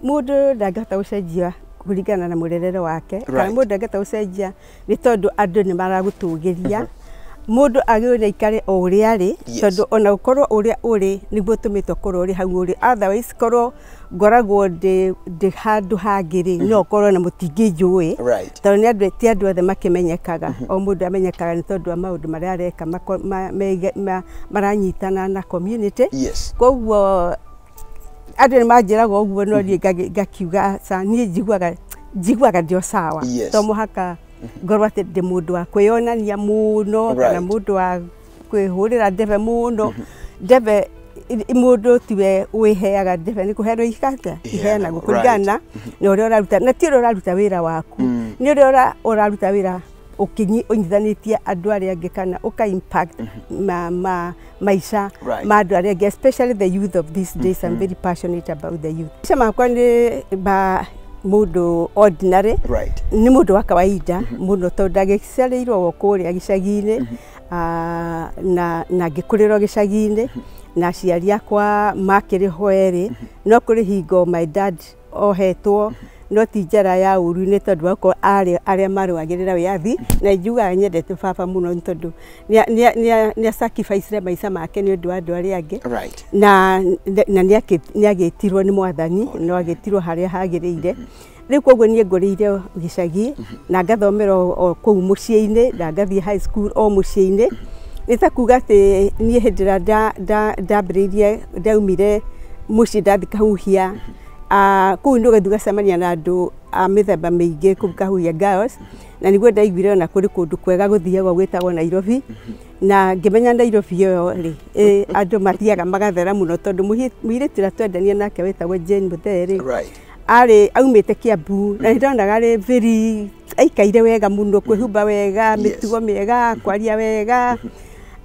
mundu ndangĩhota gũcenjia kũringana na mũrerere wake kana mundu ndangĩhota gũcenjia nĩ tondũ andũ nĩ maragũtũgĩria mundu agĩrĩire ikare o ũrĩa arĩ tondũ ona ũkorwo ũrĩa ũrĩ nĩguo tũmĩtwo korwo ũrĩ hau ũrĩ otherwise korwo ngoragwo ndĩ handũ hangĩrĩ no ũkorwo na mũtingĩnjũĩ tondũ nĩ andũ ti andũ othe makĩmenyekaga o mũndũ amenyekaga nĩ tondũ wa maũndũ marĩa areka maranyitana na community koguo andũ nĩ manjĩraga ũguo no niĩ ngakiuga niĩ njiguaga ndĩ o sawa to mũhaka ngorwo atĩ ndĩ mũndũ wa kwĩyonania mũno kana mũndũ wa kwĩhũrĩra ndebe mũno ndebe mũndũ tiwe wĩheaga ndebe nĩ kũheanwo iheanagwo kũringana na ũrĩa ũraruta na ti ũrĩa ũraruta wĩra waku nĩ ũrĩa ũraruta wĩra ũnyithanĩtie andũ arĩa angĩ kana ũka impact maica ma andũ arĩa angĩ especially the youth of these days. I'm very passionate about the youth. Maica makwa nĩ mundu ordinary ni mundu wa kawaida muno to ndagĩciarĩirwo kũrĩa gĩcagi-inĩ na ngĩkũrĩrwo gĩcagi-inĩ na aciari akwa makĩrĩ ho erĩ no kũrĩ hingo my dad ohetwo no ti njĩra ya ũru nĩ tondũ wako arĩa marũagĩrĩra wĩyathi na njugaga nyendete baba mũno tondũ nĩ sacrifice maica make nĩ ũndũ wa andũ arĩa angĩ na nĩ agĩtirwo nĩ mwathani no agĩtirwo harĩa hagĩrĩire rĩu koguo niĩ ngũrĩire gĩcagi na ngathomera o kũu mũciĩ-inĩ na ngathiĩ high school o mũciĩ-inĩ nĩ ta kuga atĩ niĩ hĩndĩ ĩrĩa ndambĩrĩirie ndaumire mũciĩ ndathi Kahuhia kũu nĩ ũgathiĩ ũgacemania na andũ a mĩthemba mĩingĩ kũu Kahuhia Girls na nĩguo ndaiguire ona kũrĩ kũndũ kwega gũthiagwo gwĩtagwo Nairobi na ngĩmenya Nairobi ĩyo rĩ andũ mathiaga magathera mũno tondũ mũirĩtu ũrĩa twendania nake wĩtagwo Jane Muthee arĩ aumĩte Kiambu na nĩndonaga arĩ very aikaire wega mũno kwĩhumba wega mĩtugo mĩega kwaria wega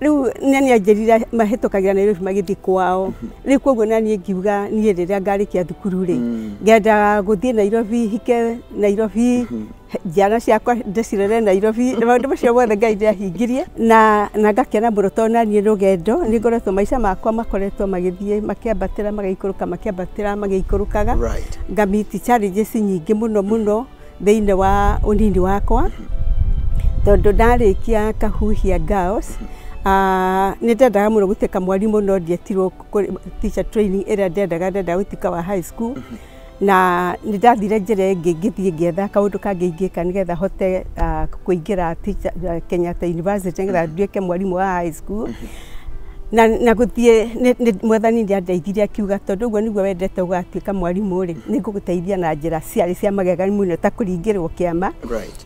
rĩu nĩ anjĩrire mahĩtũkagĩra Nairobi magĩthiĩ kwao rĩu koguo naniĩ ngiuga niĩ rĩrĩa ngarĩkia thukuru rĩ ngenda gũthiĩ Nairobi hike Nairobi njana ciakwa ndĩcirere Nairobi na maũndũ macio mothe Ngai nĩahingirie na ngakena mũno tondũ naniĩ rũgendo nĩ ngoretwo maica makwa makoretwo magĩthiĩ makĩambatĩra magaikũrũka makĩambatĩra magĩikũrũkaga ngamiti challenges nyingĩ mũno thĩinĩ wa ũnini wakwa tondũ ndarĩkia Kahuhia Girls nĩ ndendaga mũno gũtuĩka mwarimũ no ndietirwo teacher training ĩrĩa ndendaga gũtuĩka wa high school na nĩ ndathire njĩra ĩngĩ ngĩthiĩ ngĩetha kaũndũ kangĩ ingĩka nĩgetha hote kũingĩra Kenyatta University nĩgetha nduĩke mwarimũ wa high school na gũthiĩ mwathani nĩandeithirie akiuga tondũ ũguo nĩguo wendete ũgatuĩka mwarimũ rĩ nĩ ngũgũteithia na njĩra ciarĩ cia magegania mũno ta kũringĩrwo kĩama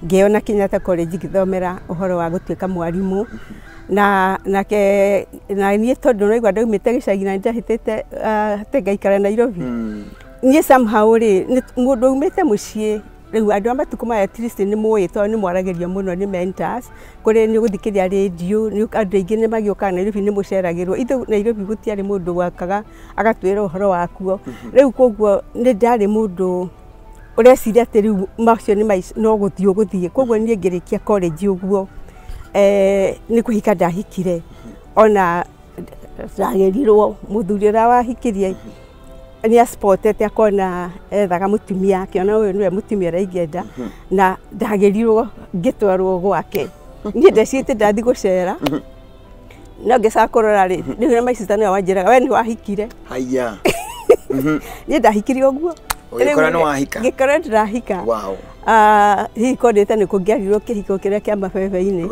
ngĩona Kenyatta College ngĩthomera ũhoro wa gũtuĩka mwarimũ na niĩ tondũ naigua ndaumĩte gĩcagi na ndahĩtĩte atĩ ngaikara Nairobi niĩ somehow rĩ mũndũ umĩte mũciĩ rĩu andũ a matukũ maya at least nĩ mũĩ tondũ nĩ mwaragĩrio mũno nĩ mentors kũrĩ nĩ gũthikĩria radio andũ aingĩ nĩ magĩũkaga Nairobi nĩ mũceragĩrwo ithe Nairobi gũtiarĩ mũndũ wakaga agatwĩra ũhoro wakuo rĩu koguo nĩ ndarĩ mũndũ ũreciria atĩ rĩu macio nĩ no gũthiĩ koguo niĩ ngĩrĩkia college ũguo nĩ kũhika ndahikire ona ndagerirwo mũthuri ũrĩa wahikirie nĩ aspotete akona ethaga mũtumia akĩona ũyũ nĩwe mũtumia ũrĩa ingĩenda na ndagerirwo ngĩtwarwo gwake niĩ ndecirĩtie ndathiĩ gũcera no ngĩcoka kũrora rĩ rĩu na my sister nĩwe wanjĩraga we nĩ wahikire haiya niĩ ndahikirie ũguo ngĩkora ndĩrahika hihi kondĩte nĩ kũngĩarirwo kĩhiko kĩrĩa kĩa mabebe-inĩ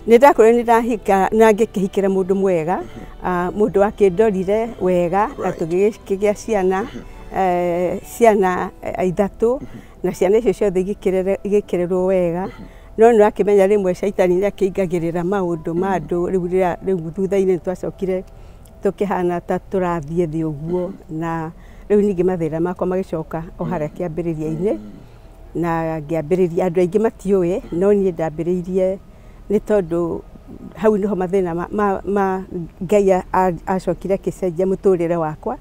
nĩ ndakorire nĩ ndahika na ngĩkĩhikĩra mũndũ mwega mũndũ wakĩndorire wega na tũgĩkĩgĩa ciana ithatũ na ciana icio ciothe igĩkĩrerwo wega no nĩ wakĩmenya rĩmwe caitani nĩ akĩingagĩrĩra maũndũ ma andũ rĩu thutha-inĩ twacokire tũkĩhana ta tũrathiĩ thĩ ũguo na rĩu ningĩ mathĩna makwa magĩcoka o harĩa kĩambĩrĩria-inĩ na ngĩambĩrĩria andũ aingĩ matiũĩ no niĩ ndambĩrĩirie nĩ tondũ hau niho mathĩna Ngai acokire akĩcenjia mũtũrĩre wakwa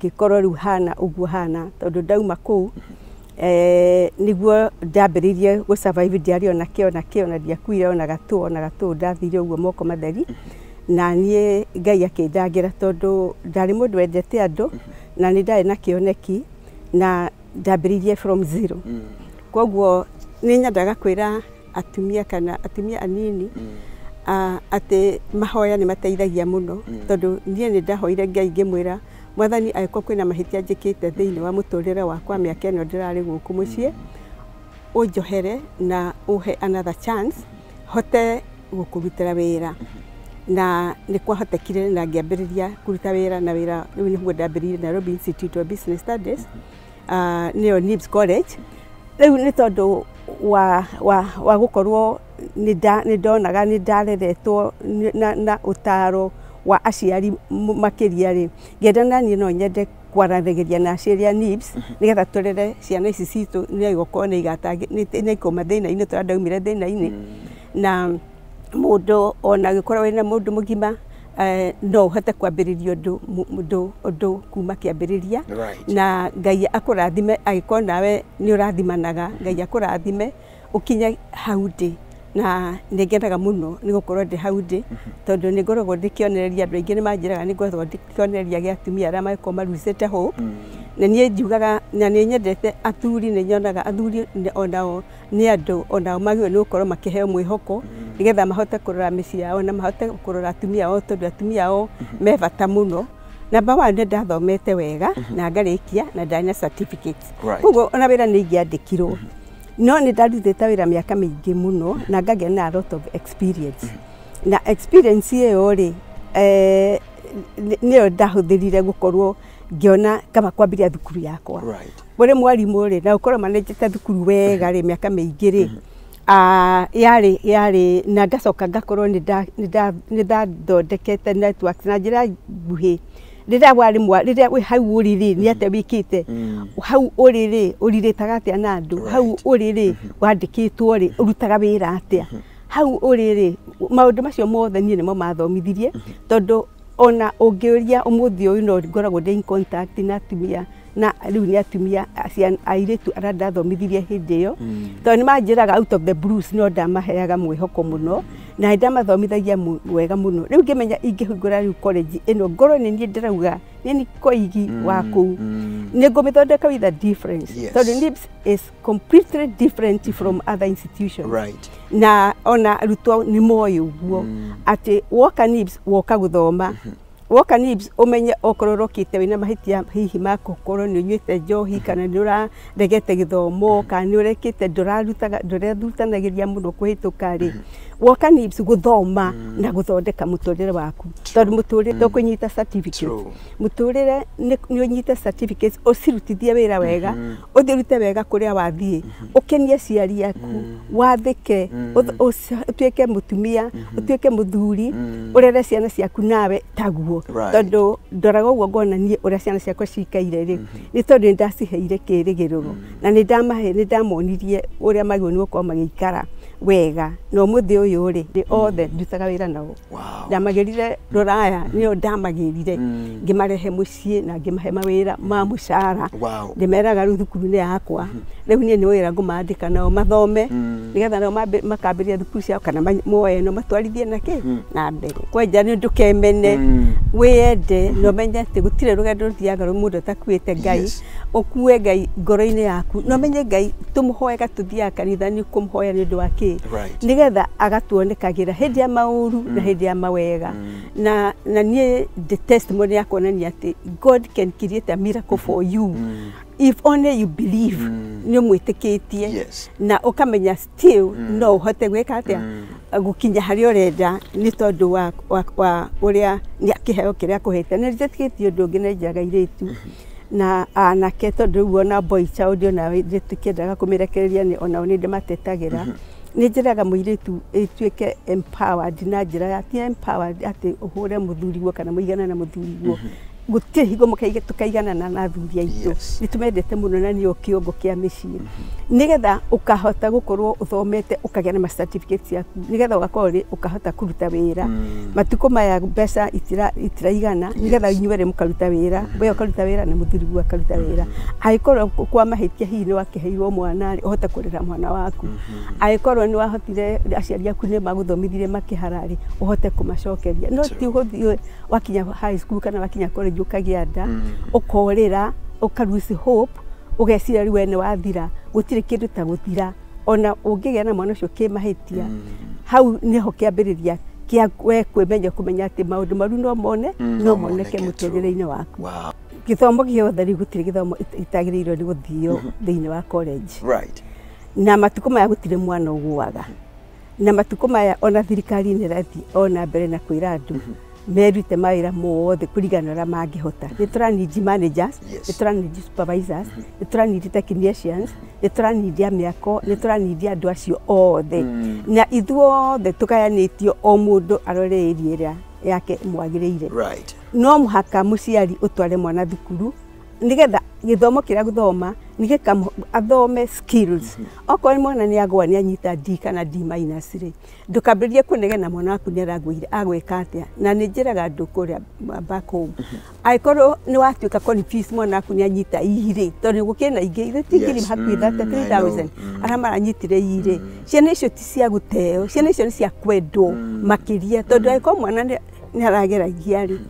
ngĩkorwo rĩu hana ũguo hana tondũ ndauma kũu nĩguo ndambĩrĩirie gũsurvive ndiarĩ ona kĩo na ndiakuire ona gatũ ndathire ũguo moko matheri na niĩ Ngai akĩndangira tondũ ndarĩ mũndũ wendete andũ na nĩ ndarĩ na kĩoneki na ndambĩrĩirie from zero. Koguo nĩ nyendaga kwĩra atumia kana atumia anini atĩ mahoya nĩ mateithagia mũno, tondũ niĩ nĩ ndahoire Ngai ngĩmwĩra Mwathani angĩkorwo kwĩna mahĩtia njĩkĩte thĩinĩ wa mũtũrĩre wakwa mĩaka ĩno ndĩrarĩ gũkũ mũciĩ, ũnjohere na ũhe another chance hote gũkũrutĩra wĩra. Na nĩ kwahotekire na ngĩambĩrĩria kũruta wĩra na wĩra rĩu nĩguo ndambĩrĩirie Nairobi Institute of Business Studies, nĩyo NIBS College. Rĩu nĩ tondũ wa gũkorwo nĩ ndonaga nĩ ndareretwo na ũtaro wa aciari makĩria rĩ, ngĩenda naniĩ no nyende kwaranagĩria na aciari a NIBS nĩgetha tũrere ciana ici citũ nĩ igũkorwo nĩ ikoma thĩna-inĩ tondũ ndaumire thĩna-inĩ, na mũndũ ona gĩkorwo wĩna mũndũ mũgima no ũhote kwambĩrĩria ũndũ kuma kĩambĩrĩria, na Ngai akũrathime angĩkorwo nawe nĩ ũrathimanaga, Ngai akũrathime ũkinye hau ndĩ. Na nĩ ngenaga mũno nĩ gũkorwo ndĩ hau ndĩ, tondũ nĩ ngoragwo ndĩkĩonereria andũ aingĩ nĩ manjĩraga nĩ ngoragwo ndĩkĩonereria gĩa atumia arĩa makorwo marucĩte hope. Na niĩ njugaga na nĩ nyendete athuri, nĩ nyonaga athuri onao nĩ andũ onao magĩrĩirwo nĩ gũkorwo makĩheo mwĩhoko nĩgetha mahote kũrora mĩciĩ yao na mahote kũrora atumia ao, tondũ atumia ao me bata mũno. Namba 1 nĩ ndathomete wega na ngarĩkia na ndanya certificate. Koguo ona wĩra nĩ ingĩandĩkirwo. No nĩ ndarutĩte wĩra mĩaka mĩingĩ mũno na ngagĩa na a lot of experience. Na experience ĩyo rĩ nĩyo ndahũthĩrire gũkorwo ngĩona kama kwambĩrĩria thukuru yakwa. Ũrĩ mwarimũ rĩ na ũkorwo manĩjĩte thukuru wega rĩ mĩaka mĩingĩ rĩ, yarĩ na ngacoka ngakorwo nĩ ndathondekete network na njĩra nguhĩ. Rĩrĩa wĩ hau ũrĩ rĩ nĩ atĩa wĩkĩte, hau ũrĩ rĩ ũrirĩtaga atĩa na andũ, hau ũrĩ rĩ wandĩkĩtwo rĩ ũrutaga wĩra atĩa, hau ũrĩ rĩ maũndũ macio mothe niĩ nĩmo mathomithirie, tondũ ona ũngĩũria ũmũthĩ ũyũ no ngoragwo ndĩ in contact na atumia, na rĩu nĩ atumia airĩtu arĩa ndathomithirie hĩndĩ ĩyo, tondũ nĩ manjĩraga out of the blues no ndamaheaga mwĩhoko mũno na ndamathomithagia wega mũno. Rĩu ngĩmenya ingĩhingũra rĩu college ĩno ngorwo nĩ niĩ ndĩrauga nĩ ni koigi wa kũu nĩ ngũmĩthondeka with a difference, tondũ NIBS is completely different from other institutions. Na ona arutwo nĩ moĩ ũguo atĩ woka NIBS woka gũthoma, woka NIBS umenye okorwo rokite wina mahitia hihi makokorwo ni unyuite njohi kana ni uraregete githomo kana ni urekite ndũrethutanagiria muno kuhituka ri woka NIBS guthoma na guthondeka muturire waku tondu muturire ndukunyita certificate muturire ni unyite certificates ucirutithie wira wega uthirute wega kuria wathie ukenie ciari yaku wathike utuike mutumia utuike muthuri urere ciana ciaku nawe taguo tondu ndoraga uguo ngona nie uria ciana ciakwa cikaire ri ni tondu ndaciheire kirigiruro na ni ndamonirie uria magio ni gukorwo magikara wega no muthi uyu ri ni othe ndutaga wira nao ndamagirire ruraya ni ndamagirire ngimarehe mucie na ngimahe mawira ma mucara ndimeraga ru thukuru ni yakwa riu ni wira ngumandika nao mathome nigetha nao makambiria thukuru ciao kana moe no matwarithie nake na mbere kwenja ni ndukemene wende no menye ati gutire rugendo ruthiaga ru mundu takuite Ngai ukue Ngai ngoro-ini yaku no menye Ngai tumuhoega tuthiaga kanitha ni kumuhoya ni ndu wake nigetha agatuonekagira hindi ya mauru na hindi ya mawega na nie the testimony ya kuonania ati God can create a miracle for you if only you believe ni mwitikitie na ukamenya still no hote gweka atia gukinya hari urenda ni tondu wa uria ni akiheo kiria kuhete ni njetikitie undu ungi ni njaga iritu na anake tondu wona boy child ona ndikiendaga kumirekereria ni ona ni ndimatetagira ni njiraga muiritu ituike empowered na njira ya ti empowered ati uhure muthuriwo kana muigana na muthuriwo gutire higo mukaige tukaigana na athuri aitu ni tumendete muno na ni okiongo kia micii nigetha ukahota gukorwo uthomete ukagena ma certificates yaku nigetha ugakorwo ukahota kuruta wira matuko maya mbeca itiraigana nigetha inyuere mukaruta wira boyo karuta wira na muthuriwo akaruta wira aikorwo kwa mahitia hihi ni wakiheirwo mwana uhota kurera mwana waku aikorwo ni wahotire aciari aku ni maguthomithirie makiharari uhote kumacokeria no ti uhothio wakinya high school kana wakinya college ukagia nda ukorera ukarusi hope ugecira riu ene wathira gutire kindu ta guthira ona ungigia na mwana ucio kimahitia hau niho kiambiriria kia we kwimenya kumenya ati maundu maru no mone no moneke muturire-ini waku githomo giothe riu gutire githomo itagirirwo ni guthio thiini wa college na matuko maya gutire mwana ugwaga na matuko maya ona thirikari ni rathi ona mbere na kwira andu merute mawira mothe kurigana na mangihota ni turanidi managers ni turanidi supervisors ni turanidi technicians ni turanidi amiako ni turanidi andu acio othe na ithuothe tugayanitio o mundu aroreirie ria yake mwagiriire no muhaka muciari utware mwana thukuru nigetha githomo kiria guthoma nigeka athome skills okorwo mwana ni agwa ni anyita D kana D- ri ndukambiririe kunegena mwana waku ni aragwire agweka atia na ni njiraga andu kuria back home aikorwo ni watuika confuse mwana waku ni anyita iri tondu gukina ingi ithe tingiri hakuhi 33000 ara maranyitire iri ciana icio ti cia guteo ciana icio ni cia kwendwo makiria tondu aikorwo mwana ni arageragia ri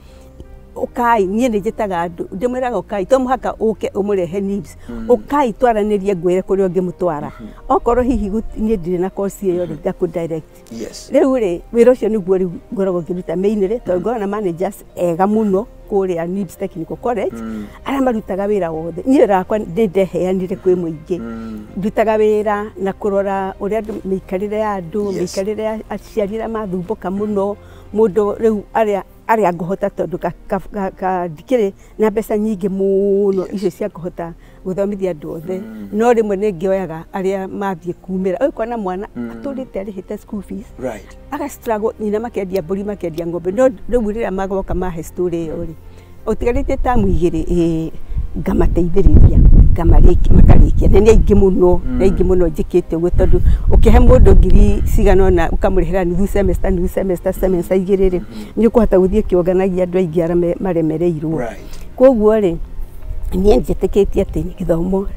ukai nie ni njitaga andu ndimwiraga ukai to muhaka uke umurehe needs ukai twaranirie ngwire kuri ungi mutwara okorwo hihi nie ndire na course iyo ri ngaku direct riu ri wira ucio niguo riu ngoragwo ngiruta mainire to ngorana managers ega muno kuria Needs Technical College ara marutaga wira wothe nie rakwa ndeheanire kwi muingi ndutaga wira na kurora uria mikarire ya andu mikarire aciarira mathumbuka muno mundu riu aria ngohota tondu ndikire na mbeca nyingi muno icio cia kuhota guthomithia andu othe no rimwe ni ngioyaga aria mathie kumira ukona mwana aturite arihite school fees aga struggle nyina makendia mburi makendia ng'ombe no riu riria magoka mahe story iyo ri utigarite tamu igiri ngamateithiriria ngamariki makarikia na ni aingi muno njikite uguo tondu ukihe mundu ngiri cigana na ukamurihira nuthu semester igiriri ni ukuhota guthie kionganagia andu aingi ara maremereirwo koguo ri nie njitikitie ati githomo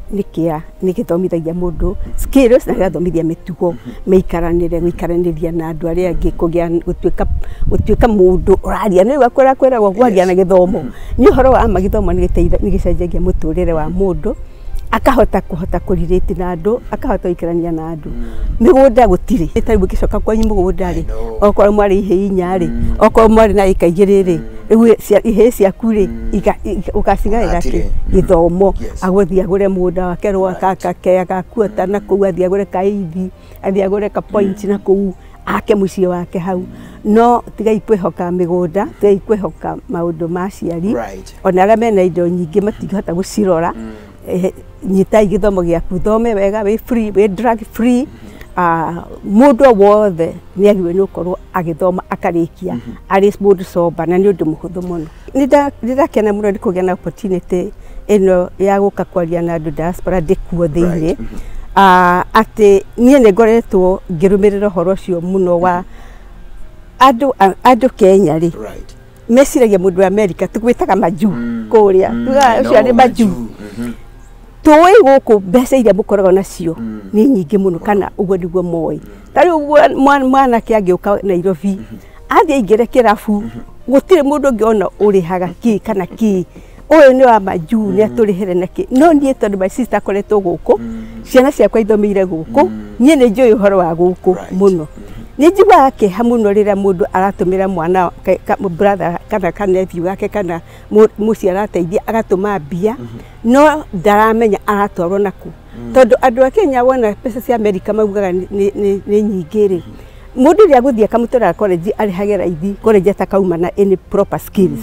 ni githomithagia mundu skills na gathomithia mitugo meikaranire guikaraniria na andu aria angi kugia gutuika mundu uraria ni wakora kwiragwo gwaria na githomo ni uhoro wa magithomo ni gicenjagia muturire wa mundu akahota kurirate na andu akahota guikarania na andu migunda gutiri itari gicoka kwa mugunda ri okorwo mwari ihe inya ri okorwo mwari na ika igiriri riu ihe ciaku ri ukasigaira githomo aguthia agure mugunda wake rwaka ke agakuota na kuu athia agure kaithi athia agure ka point na kuu ake mucie wake hau no tigai kwihoka migunda tigai kwihoka maundu ma ciari ona aria mena indo nyingi matingihota gucirora nyita igithomo giaku thome wega we free we drug free mundu wothe ni agirwe ni ukorwo agithoma akarikia ari mundu soba na ni undu muhuthu muno ndakena muno ndi kugia na opportunity eno ya guka kwaria na andu diaspora ndikuo thiini ati nie ni ngoretwo ngirumirira horo ucio muno wa andu Kenya ri mesiragia mundu wa America tugwitaga maju kuria ucio ari maju toi guku mbeca iria mukoraga nacio ni nyingi muno kana uguo niguo moi tari mwana kiangiuka Nairobi athie ingire kirabu gutire mundu ngiona urihaga ki kana ki uyu ni wa maju ni aturihere naki no nie tondu my sister koretwo guku ciana ciakwa ithomeire guku nie ni njui uhoro wa guku muno ni njiguaga kiha muno riria mundu aratumira mwana brother kana nephew wake kana muci arateithia agatuma mbia no ndaramenya aratwarwo naku tondu andu a Kenya wona pesa cia America maugaga ni nyingi ri mundu ria guthia kamutura college arihage raithi college atakauma na any proper skills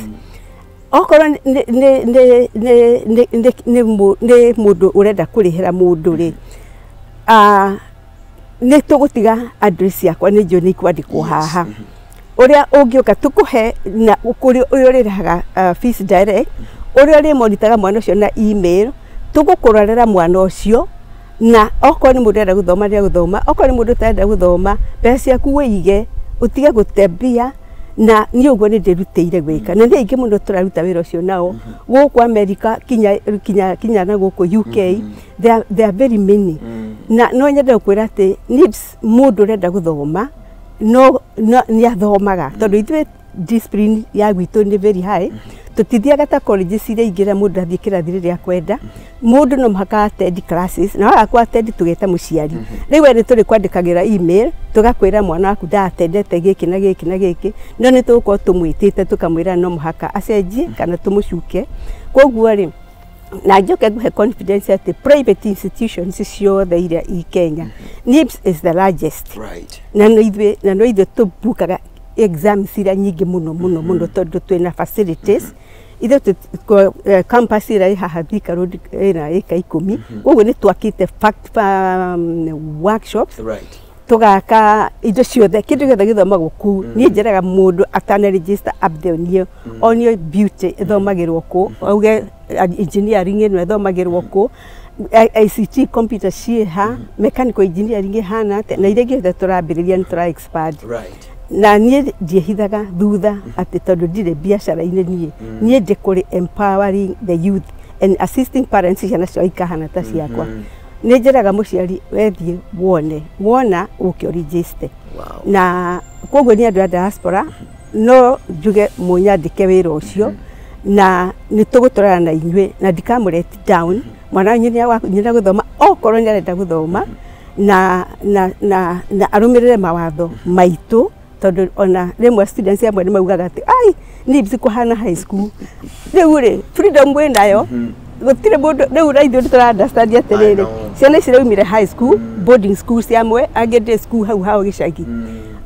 okorwo ni mundu urenda kurihira mundu ri ni tugutiga address ciakwa ni njo ni kwandikwo haha uria ungiuka tukuhe na ukuri uyu riraga fees direct uria ri monitaga mwana ucio na email tugukurorera mwana ucio na okorwo ni mundu enda guthoma ria guthoma okorwo ni mundu tenda guthoma mbeca ciaku wige utige gutembia na ni uguo ni ndirutire gwika na ni aingi muno turaruta wira ucio nao guku America kinya na guku UK they are very many na no nyende kwira ati needs mundu renda guthoma no ni athomaga tondu ithuĩ discipline ya gwitũ nĩ very high. Tutithiaga ta college ciria ingĩra mũndũ athiĩ kĩrathi rĩrĩa kwenda. Mũndũ no mũhaka attend classes na waga attend tũgeta mũciari. Rĩu nĩ tũrĩ kwandĩkagĩra email tũgakwĩra mwana waku ndaatendete gĩkĩ na gĩkĩ na gĩkĩ, no nĩ tũgũkorwo tũmwĩtĩte tũkamwĩra no mũhaka acenjie kana tũmũcuke. Koguo rĩ na njoke nguhe confidence atĩ private institutions ciothe iria i Kenya, NIBS is the largest. Na no ithuĩ tũbukaga exams iria nyingĩ mũno tondũ twĩna facilities. Ithuĩ campus ĩrĩa ĩ haha Thika Road ĩna ĩka 10, koguo nĩ twakĩte fact workshops, tũgaka indo ciothe, kĩndũ gĩothe gĩthomagwo kũu. Niĩ njĩraga mũndũ atana register abdenio onio beauty ĩthomagĩrwo kũ, auge engineering ĩno ĩthomagĩrwo kũ, ICT computer ciĩ ha, mechanical engineering ĩhana atĩa, na iria ingĩ tũrambĩrĩria nĩ tũra expand. Na niĩ ndiehithaga thutha atĩ tondũ ndirĩ biacara-inĩ niĩ ndĩ kũrĩ empowering the youth and assisting parents ciana ciao ikahana ta ciakwa. Nĩ njĩraga mũciari wethiĩ wona ũke register. Na koguo nĩ andũ a diaspora no njuge mũnyandĩke wĩra ũcio na nĩ tũgũtwarana na inyuĩ na ndikamũlet down. Mwana nyina gũthoma okorwo nĩ arenda gũthoma na arũmĩrĩre mawatho maitũ, tondũ ona rĩmwe students amwe nĩ maugaga atĩ ai NIBS kũhana high school. Rĩu rĩ freedom wĩnayo gũtirĩ mũndũ rĩu na ithuĩ tũra understand atĩrĩrĩ, ciana ici raumire high school boarding schools amwe angĩ day school hau hao gĩcagi.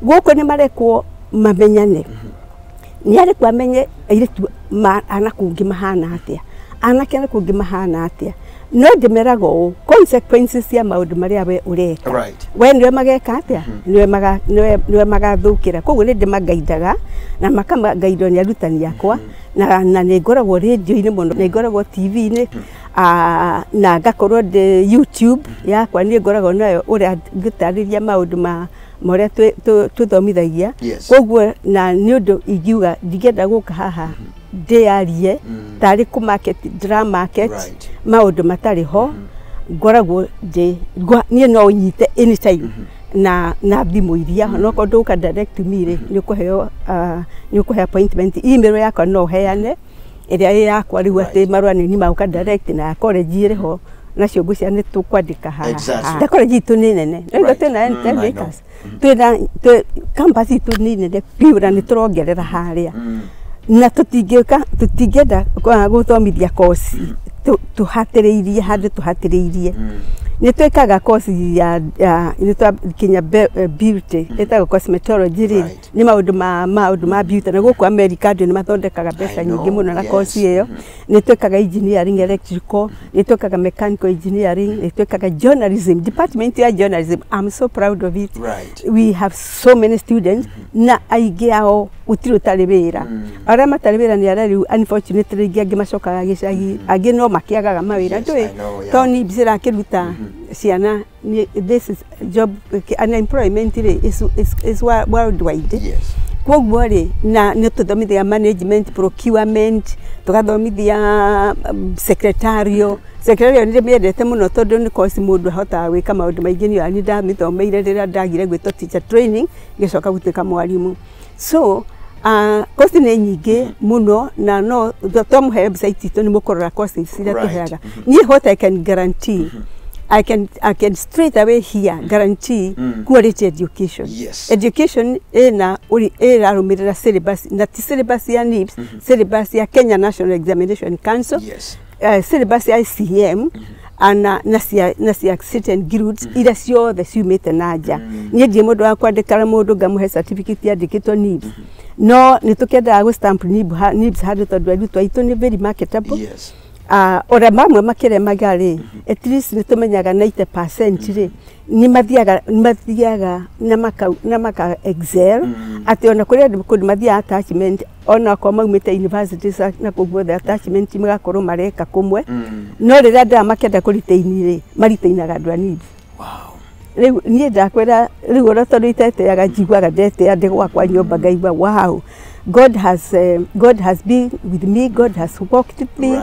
Gũkũ nĩ marekwo mamenyane, nĩ arĩkwo amenye airĩtu anakũngĩ mahana atĩa, anake anakũngĩ mahana atĩa. No ndĩmeraga ũũ consequences cia maũndũ marĩa we ũreka, we nĩwe mageka atĩa, nĩwe magathũkĩra. Koguo nĩ ndĩmagaindaga na makamagaindwo nĩ arutani akwa, na nĩ ngoragwo radio-inĩ mũno, nĩ ngoragwo TV-inĩ, na ngakorwo ndĩ YouTube yakwa nĩ ngoragwo nayo ũrĩa ngĩtarĩria maũndũ marĩa tũthomithagia. Koguo na nĩ ũndũ ingiuga ndingĩenda gũka haha ndĩarie tarĩ kũ market market maũndũ matarĩ ho, ngoragwo niĩ no nyite anytime na thimũ iria no kũndũka direct me rĩ nĩ ũkũhe appointment. Email yakwa no heane ĩrĩa ĩ yakwa rĩu atĩ marũa nĩ mauka direct na college ĩrĩ ho nacio ngũcia nĩ tũkwandĩka haha. Ta college itũ nĩ nene, nĩguo twĩna 10 acres, twĩna campus itũ nĩ nene biũ na nĩ tũrongerera harĩa. Na tũtingĩenda gũthomithia kosi tũhatĩrĩirie handũ tũhatĩrĩirie. Nĩ twĩkaga kosi ya Kenya beauty ĩtagwo cosmetology rĩ, nĩ maũndũ ma beauty, na gũkũ America andũ nĩ mathondekaga mbeca nyingĩ mũno na kosi ĩyo. Nĩ twĩkaga engineering electrical, nĩ twĩkaga mechanical engineering, nĩ twĩkaga journalism, department ya journalism. I'm so proud of it. We have so many students na aingĩ ao gũtirĩ ũtarĩ wĩra. Arĩa matarĩ wĩra nĩ arĩa rĩu unfortunately angĩ macokaga gĩcagi, angĩ no makĩagaga mawĩra. Ndũĩ to NIBS ĩrakĩruta ciana, this is job unemployment is worldwide. Koguo rĩ na nĩ tũthomithia management, procurement, tũgathomithia secretarial nĩ mĩendete mũno tondũ nĩ kosi mũndũ ahotaga gwĩka maũndũ maingĩ. Niĩ nĩ ndamĩthomeire rĩrĩa ndagire gwĩtwo teacher training ngĩcoka gũtuĩka mwarimũ. So kosi nĩ nyingĩ mũno na no twamũhe website itũ nĩ mũkorora courses iria tũheaga. Niĩ what I can guarantee, I can straight away here guarantee quality education. Education ĩrarũmĩrĩra syllabus, na ti syllabus ya NIBS, syllabus ya Kenya National Examination Council, syllabus ya ICM na cia certain grades iria ciothe ciumĩte na nja. Niĩ ndiĩ mũndũ wa kwandĩkara mũndũ ngamũhe certificate yandĩkĩtwo NIBS, no nĩ tũkĩendaga gũ stamp NIBS handũ tondũ arutwo aitũ nĩ very marketable. Ora mamwe makĩremaga rĩ, at least nĩ tũmenyaga 90% rĩ nĩ mathiaga na maka excel atĩ ona kũrĩa kũndũ mathiaga attachment ona kwa maumĩte universities na kũguo the attachment magakorwo mareka kũmwe, no rĩrĩa nda makĩenda kũritaini rĩ maritainaga andũ a NIBS. Rĩu niĩ ndakwĩra rĩu ona tondũ iteteaga njiguaga ndete andĩ gwakwa nyũmba ngaigua wow, God has been with me, God has walked with me,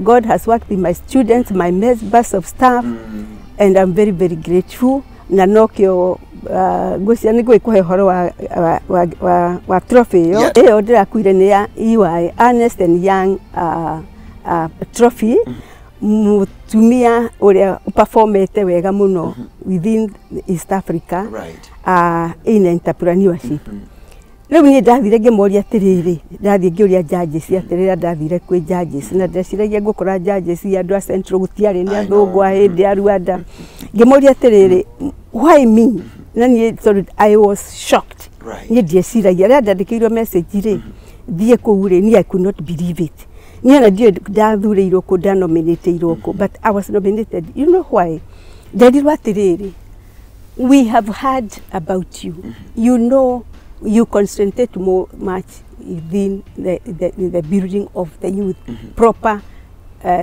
God has worked with my students, my members of staff, and I'm very, very grateful. Na nokio ngwĩciria nĩ ngwĩkũhe ũhoro wa trophy ĩyo ĩyo ndĩrakuire nĩ ya EY Ernst & Young trophy mutumia ũrĩa performete wega mũno within East Africa in entrepreneurship. Rĩu niĩ ndathire ngĩmoria atĩrĩrĩ, ndathiĩ ngĩũria judges atĩrĩrĩ, ndathire kwĩ judges na ndeciragia ngũkora judges andũ a Central gũtiarĩ nĩ athũngũ a hĩndĩ ya Rwanda. Ngĩmoria atĩrĩrĩ, why me? Na niĩ I was shocked. Niĩ ndieciragia rĩrĩa ndandĩkĩirwo message rĩ, thiĩ kũu rĩ, niĩ I could not believe it. Niĩ na ndiĩ ndathurĩirwo kũ, ndanominateirwo kũ, but I was nominated. You know why? Nderirwo atĩrĩrĩ, we have heard about you. You know, you concentrate more much within the building of the youth, proper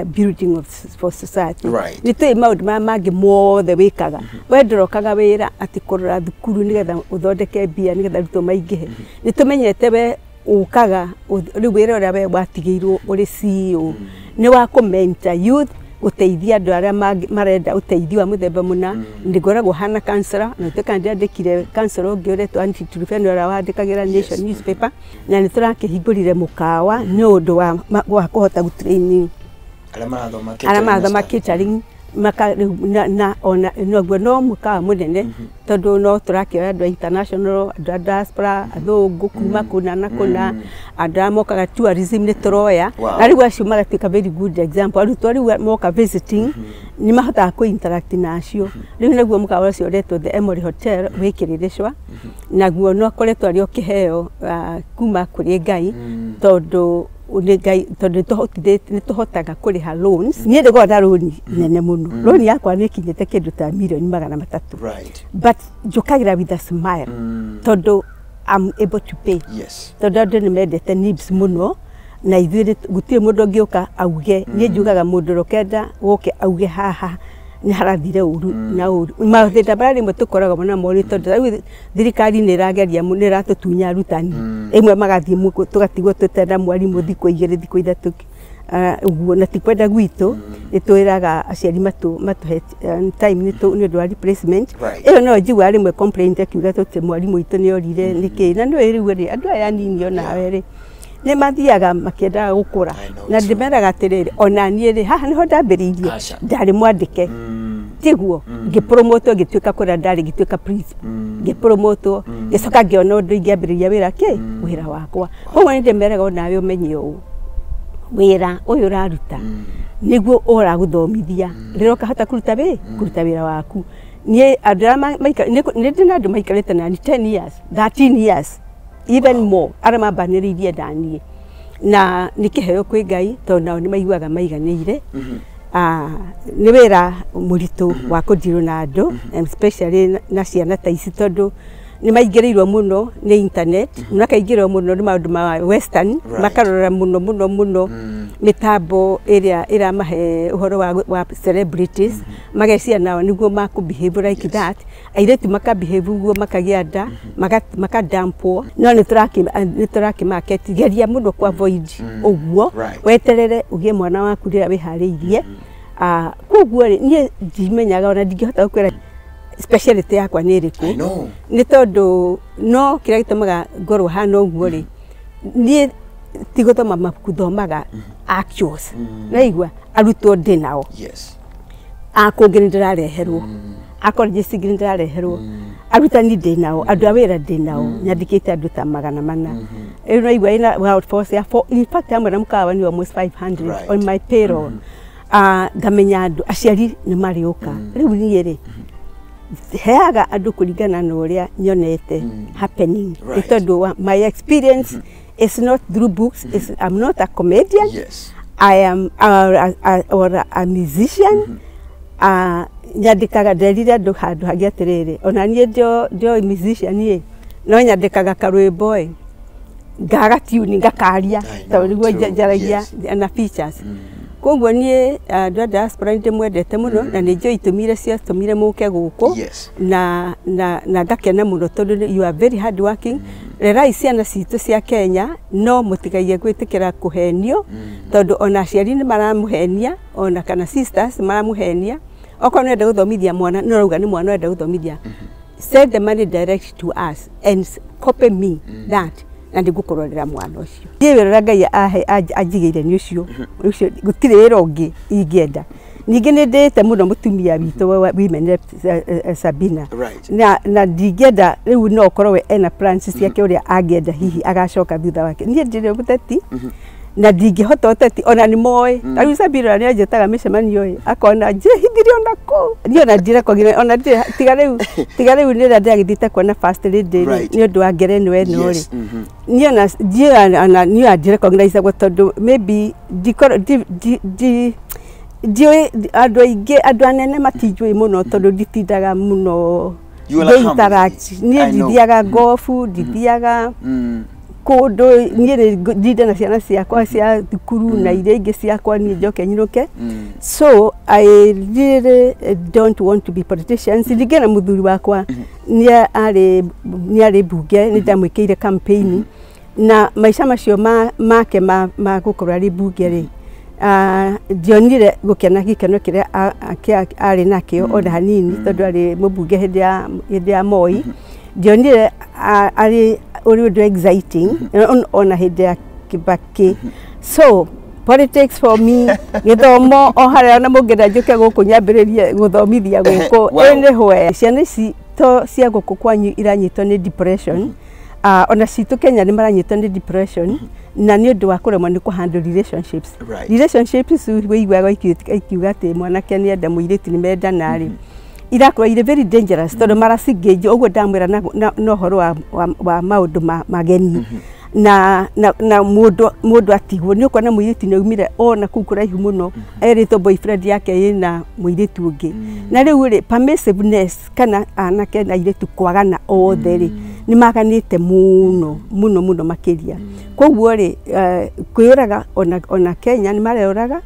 building for society. Nĩ tũĩ maũndũ maya mangĩ mothe wĩkaga. We ndũrokaga wĩra atĩ kũrora thukuru nĩgetha ũthondeke mbia nĩgetha arutwo maingĩhe. Nĩ tũmenyete we ũkaga rĩu wĩra ũrĩa we watigĩirwo ũrĩ CEO nĩ wa kũmentor youth, gũteithia andũ arĩa marenda ũteithio wa mũthemba mũna. Ndĩngoragwo hana counselor na nĩtuĩka ndĩandĩkire counselor ũngĩ ũretwo Anti Trufeno ũrĩa wandĩkagĩra Nation newspaper, na nĩ tũrakĩhingũrire mũkawa nĩ ũndũ wa kũhota gũtrain arĩa marathoma catering na ona noguo no mũkawa mũnene tondũ no tũrakĩoya andũ international, andũ a diaspora, athũngũ kuma kũna na kũna, andũ arĩa mokaga tourism nĩ tũroya, na rĩu acio magatuĩka very good example. Arutwo rĩu moka visiting nĩ mahotaga kũ interact na acio. Rĩu naguo mũkawa ũcio ũretwo The Emory Hotel wĩkĩrĩrĩcwa, naguo no akoretwo arĩ o kĩheo kuma kũrĩ Ngai tondũ nĩ tũhotaga kũrĩha loans. Niĩ ndĩgoragwo na loan nene mũno, loan yakwa nĩ ĩkinyĩte kĩndũ ta $300,000, but njũkagĩra with a smile tondũ I'm able to pay. Tondũ andũ nĩ mendete NIBS mũno, na ithuĩ gũtirĩ mũndũ ũngĩũka auge, niĩ njugaga mũndũ rokenda gũke auge haha nĩ harathire ũru na ũru. Mathĩna marĩa rĩmwe tũkoragwo namo nĩ tondũ rĩu thirikari nĩ ĩrageria nĩ ĩratũtunya arutani, ĩmwe magathiĩ tũgatigwo tũtena mwarimũ thikũ 2 thikũ 3 ũguo, na ti kwenda gwitũ nĩ twĩraga aciari matũhe time nĩ ũndũ wa replacement. Ĩyo no njigua rĩmwe complaint akiuga tũtĩ mwarimũ witũ nĩ orire nĩkĩ, na nĩ rĩu rĩ andũ aya anini onawe rĩ nĩ mathiaga makĩendaga gũkũra, na ndĩmeraga atĩrĩrĩ, ona niĩ rĩ haha nĩho ndambĩrĩirie, ndarĩ mwandĩke tiguo, ngĩpromotwo ngĩtuĩka kũrĩa ndarĩ ngĩtuĩka principal, ngĩpromotwo ngĩcoka ngĩona ũndũ ingĩambĩrĩria wĩra wĩra wakwa. Koguo nĩ ndĩmeraga onawe ũmenye ũũ, wĩra ũyũ ũraruta nĩguo ũragũthomithia rĩrĩa ũkahota kũruta wĩra waku. Niĩ andũ arĩa nĩ ndĩna andũ maikarĩte nani 10 years 13 years even more arĩa mambanĩrĩirie ndaniĩ, na nĩ kĩheo kwĩ Ngai tondũ nao nĩ maiguaga maiganĩire. Nĩ wĩra mũritũ wa kũndirwo na andũ, especially na ciana ta ici tondũ nĩ maingĩrĩirwo mũno nĩ internet, makaingĩrĩrwo mũno nĩ maũndũ ma western, makarora mũno mĩtambo ĩrĩa ĩramahe ũhoro wa celebrities, mageciria nao nĩguo makũbehave like that, airĩtu makabehave ũguo makagĩa nda makadampwo. No nĩ tũrakĩmarket geria mũno kwa avoid ũguo, weterere ũgĩe mwana waku rĩrĩa wĩharĩirie. Koguo niĩ ndimenyaga ona ndingĩhota gũkwĩra speciality yakwa nĩ ĩrĩkũ, nĩ tondũ no kĩrĩa gĩtũmaga ngorwo hana ũguo rĩ, niĩ ti gũthoma mabuku, thomaga actuals, naigua arutwo ndĩ nao, akũngĩ nĩ ndĩrareherwo, akolleges ingĩ nĩ ndĩrareherwo, arutani ndĩ nao, andũ a wĩra ndĩ nao, nyandĩkĩte andũ ta 400. Rĩu naigua ĩna workforce ya in fact amwe na mũkawa nĩ almost 500 on my payroll. Ngamenya andũ aciari nĩ marĩũka. Rĩu niĩ rĩ heaga andũ kũringana na ũrĩa nyonete happening, tondũ my experience is not through books. I'm not a comedian. I am a musician. Nyandĩkaga nderire andũ handũ hangĩ atĩrĩrĩ, ona niĩ ndio musician niĩ no nyandĩkaga karwĩmbo ngaga tune ngakaria tondũ nĩguo njaragia na features. Koguo niĩ andũ a diaspora nĩ ndĩmwendete mũno na nĩ njũĩ itũmi iria ciatũmire mũke gũkũ, na ngakena mũno tondũ you are very hard working. Rerai ciana citũ cia Kenya no mũtigaie gwĩtĩkĩra kũhenio tondũ ona aciari nĩ maramũhenia, ona kana sisters maramũhenia. Okorwo nĩ enda gũthomithia mwana no rauga nĩ mwana enda gũthomithia send the money direct to us and copy me that and gukororera mwana ucio ndiwira Ngai ajigire ni ucio gutire wira ungi ingienda ningi ni ndete muno mutumia wito women rep Sabina na ndingenda riu no korwe ena plans ciake uria angenda hihi agacoka thutha wake nie ndire muteti na ndingihota uteti ona ni moy ayu Sabina ni ajetaga micemanio akona je hindire ona ko ni ona ndire kogire ona tiga riu ni ndagithite kuona first lady ni undu wa ngereni we no ri ni ona je ni ndire kogire gwa tondu maybe Diwe andu aingi andu anene matijui muno tondu nditindaga muno interact ni ndithiaga gofu ndithiaga kundu ni ndinda na ciana ciakwa cia thukuru na iria ingi ciakwa ni njoke nyiruke so I really don't want to be politicians ndigena muthuri wakwa ni ari bunge ni ndamwikire campaign na maisha macio make ma gukorwo ari bunge ri Dionire gukena gikeno kiria ari nakio ona hanini tondu ari mubunge hindi ya Moi Dionire ari uri exciting ona hindi ya Kibaki so politics for me githomo o haria na mungenda njuke guku nyambiririe guthomithia guku anywhere ciana ici to cia guku kwanyu iranyitwo ni depression ona citu Kenya ni maranyitwo ni depression na ni undu wa kuremwa ni kuhandle relationships we igwaga ikiuga ati mwanake ni enda muiritu ni mendana ri irakorwo ire very dangerous tondu maracingage uguo ndamwira no horo wa maundu mageni na mundu atigwo ni ukona muiritu ni umire ona kukuraihu muno erito boyfriend yake ina muiritu ungi na riu ri permissiveness kana anake na iritu kwagana othe ri ni maganite muno makiria koguo ri kwiraga ona Kenya ni mareuraga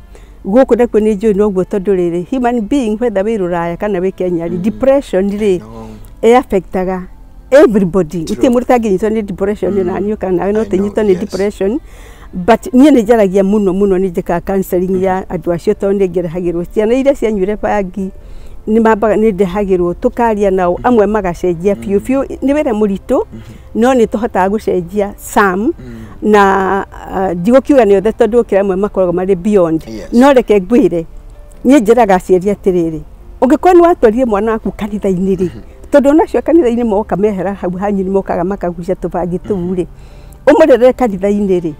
guku ndakwe ni njui noguo tondu riri human being whether we ruraya kana we Kenya depression ri affectaga everybody uti murtangi nyitwo ni depression na nyu kana no tinyitwo ni depression but nie ni jaragia muno ni jika counseling ya andu acio tondu ngirahagirwo ciana iria cianyure bangi ni mambaga ni ndehagirwo tukaria nao amwe magacenjia fiu ni wira murito no ni tohotaga gucenjia some na ndigukiuga ni othe tondu kira amwe makoragwo mari beyond no reke ngwire ni njiraga ciaria tiriri ungikorwo ni watwarire mwana waku kanitha-ini ri tondu nacio kanitha-ini moka mehera hau hanyu ni mokaga makagucia tubangi tuu ri umurere kanitha-ini ri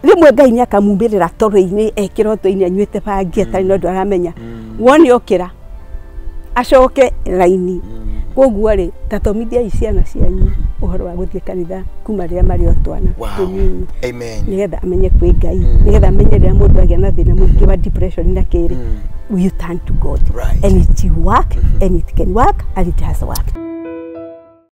rimwe Ngai ni akamumbirira toro-ini ekiroto-ini anyuite bangi atari no ndu aramenya woni okira acoke raini koguo ri tatomithia ciana cianyu uhoro wa guthie kanitha kuma ria mari otwana amen nigetha amenye kwi Ngai nigetha amenye ria mundu agia na thina mwingi wa depression na kiri you turn to God and it work and it can work and it has worked.